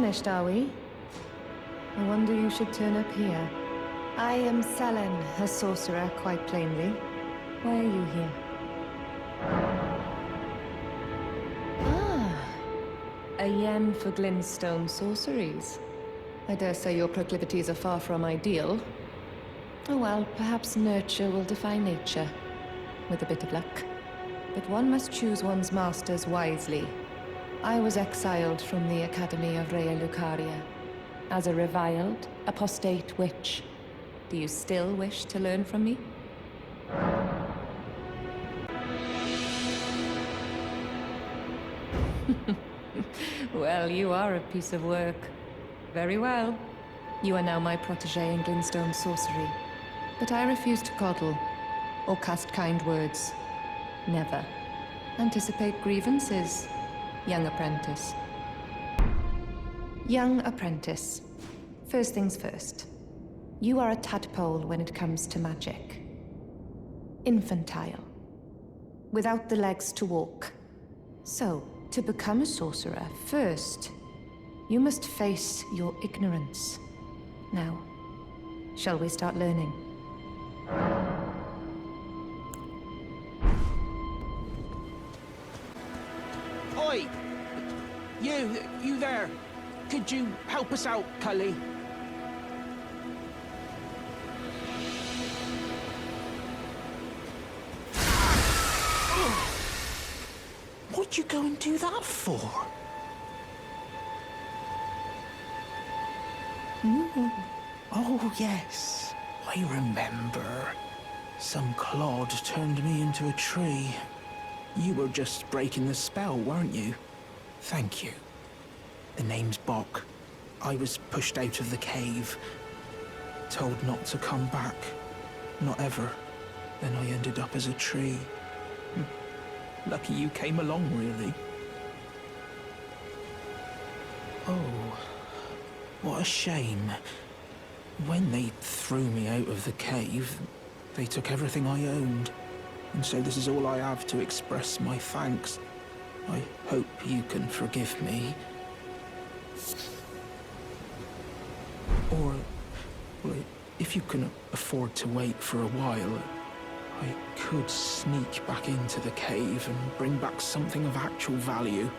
tarnished, are we? I wonder you should turn up here. I am Sellen, a sorcerer, quite plainly. Why are you here? Ah, a yen for glintstone sorceries. I dare say your proclivities are far from ideal. Oh well, perhaps nurture will defy nature, with a bit of luck. But one must choose one's masters wisely. I was exiled from the Academy of Rea Lucaria as a reviled, apostate witch. Do you still wish to learn from me? Well, you are a piece of work. Very well. You are now my protégé in glintstone sorcery. But I refuse to coddle, or cast kind words. Never. Anticipate grievances, young apprentice. Young apprentice. First things first. You are a tadpole when it comes to magic. Infantile. Without the legs to walk. So, to become a sorcerer, first, you must face your ignorance. Now, shall we start learning? Oi! You there. Could you help us out, Cully? What'd you go and do that for? Oh, yes. I remember. Some clod turned me into a tree. You were just breaking the spell, weren't you? Thank you. The name's Bok. I was pushed out of the cave. Told not to come back. Not ever. Then I ended up as a tree. Lucky you came along, really. Oh, what a shame. When they threw me out of the cave, they took everything I owned. And so this is all I have to express my thanks. I hope you can forgive me. Or, well, if you can afford to wait for a while, I could sneak back into the cave and bring back something of actual value.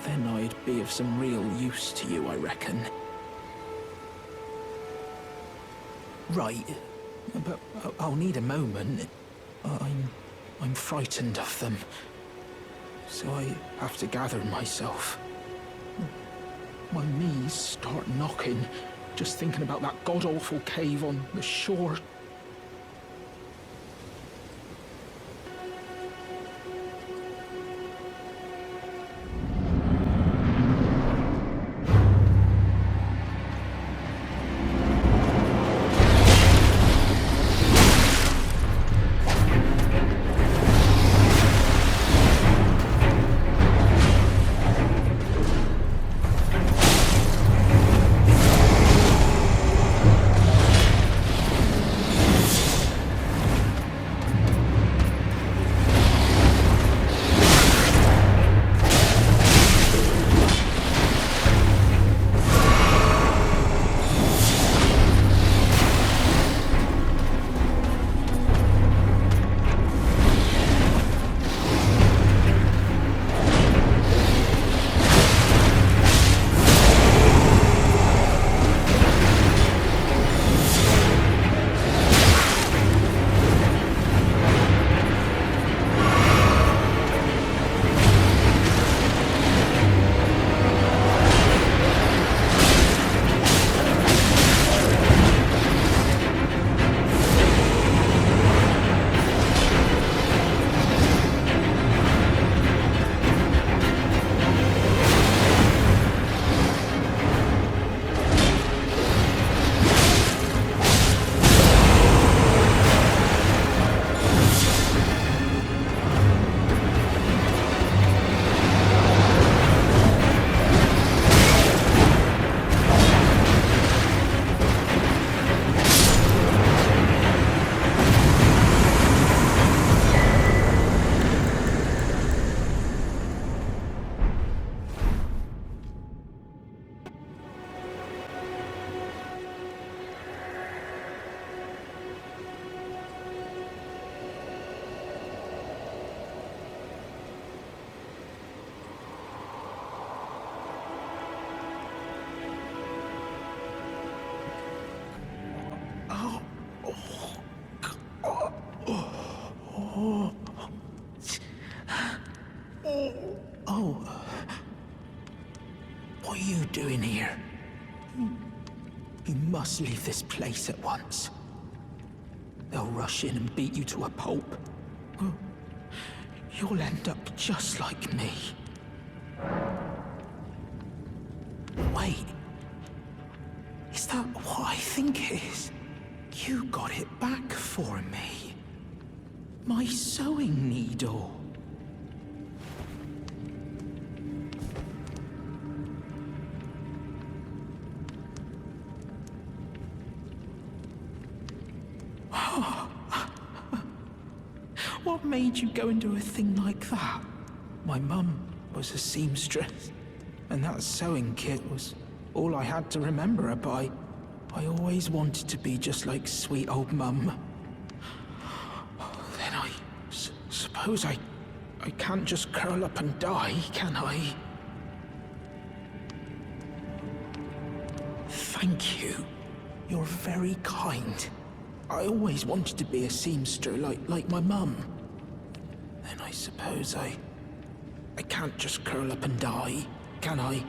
Then I'd be of some real use to you, I reckon. Right, but I'll need a moment. I'm frightened of them, so I have to gather myself. My knees start knocking, just thinking about that god-awful cave on the shore. doing here? You must leave this place at once. They'll rush in and beat you to a pulp. You'll end up just like me. Wait. Is that what I think it is? You got it back for me. My sewing needle. What made you go and do a thing like that? My mum was a seamstress, and that sewing kit was all I had to remember her by. I always wanted to be just like sweet old mum. Then I suppose I can't just curl up and die, can I? Thank you. You're very kind. I always wanted to be a seamster like my mum. Then I suppose I can't just curl up and die, can I?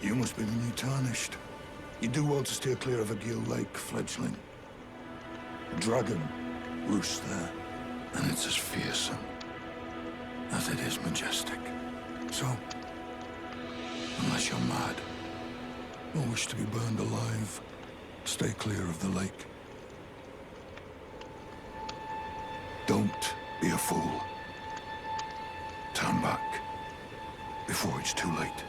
You must be the new Tarnished. You do well to steer clear of a Gill Lake, fledgling. A dragon roosts there, and it's as fearsome as it is majestic. So, unless you're mad, or wish to be burned alive, stay clear of the lake. Don't be a fool. Turn back before it's too late.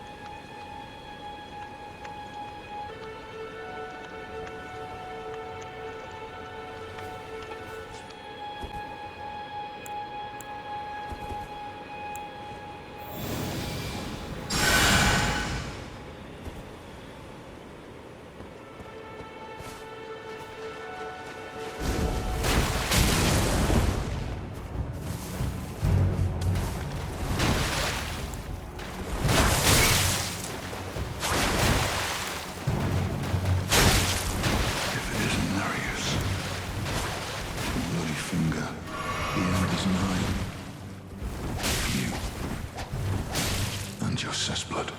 Blood.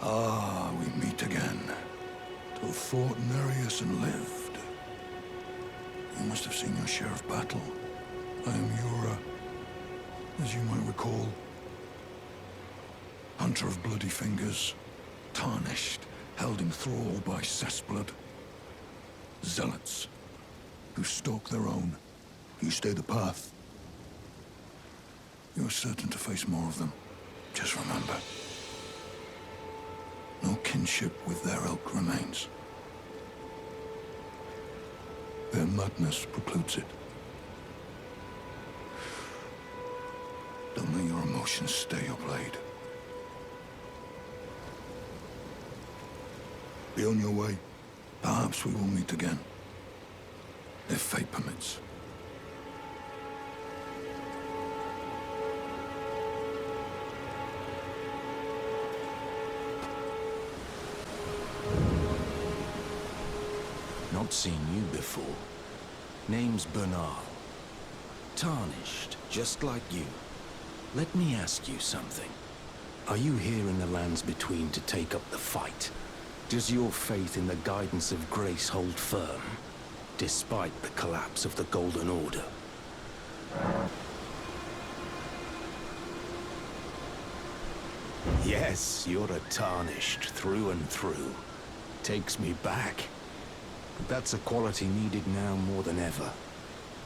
Ah, we meet again. To have fought Nereus and lived. You must have seen your share of battle. I am Yura, as you might recall. Hunter of bloody fingers, tarnished, held in thrall by cessblood. Zealots, who stalk their own, who stay the path. You're certain to face more of them. Just remember, no king kinship with their ilk remains. Their madness precludes it. Don't let your emotions stay your blade. Be on your way. Perhaps we will meet again. If fate permits. Not seen you before. Name's Bernal. Tarnished, just like you. Let me ask you something. Are you here in the lands between to take up the fight? Does your faith in the guidance of grace hold firm, despite the collapse of the Golden Order? Yes, you're a Tarnished through and through. Takes me back. But that's a quality needed now more than ever.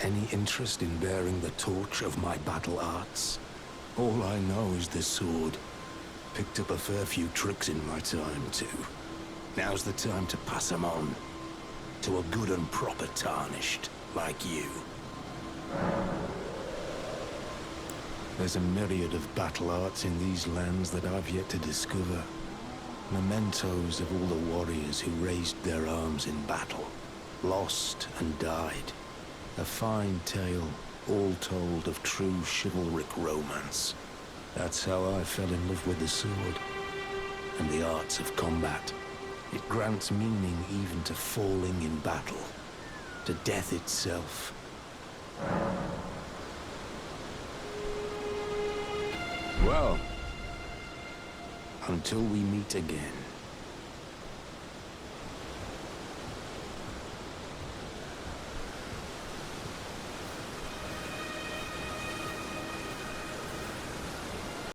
Any interest in bearing the torch of my battle arts? All I know is the sword. Picked up a fair few tricks in my time, too. Now's the time to pass them on. To a good and proper Tarnished, like you. There's a myriad of battle arts in these lands that I've yet to discover. Mementos of all the warriors who raised their arms in battle. Lost and died. A fine tale, all told of true chivalric romance. That's how I fell in love with the sword. And the arts of combat. It grants meaning even to falling in battle. To death itself. Well, until we meet again.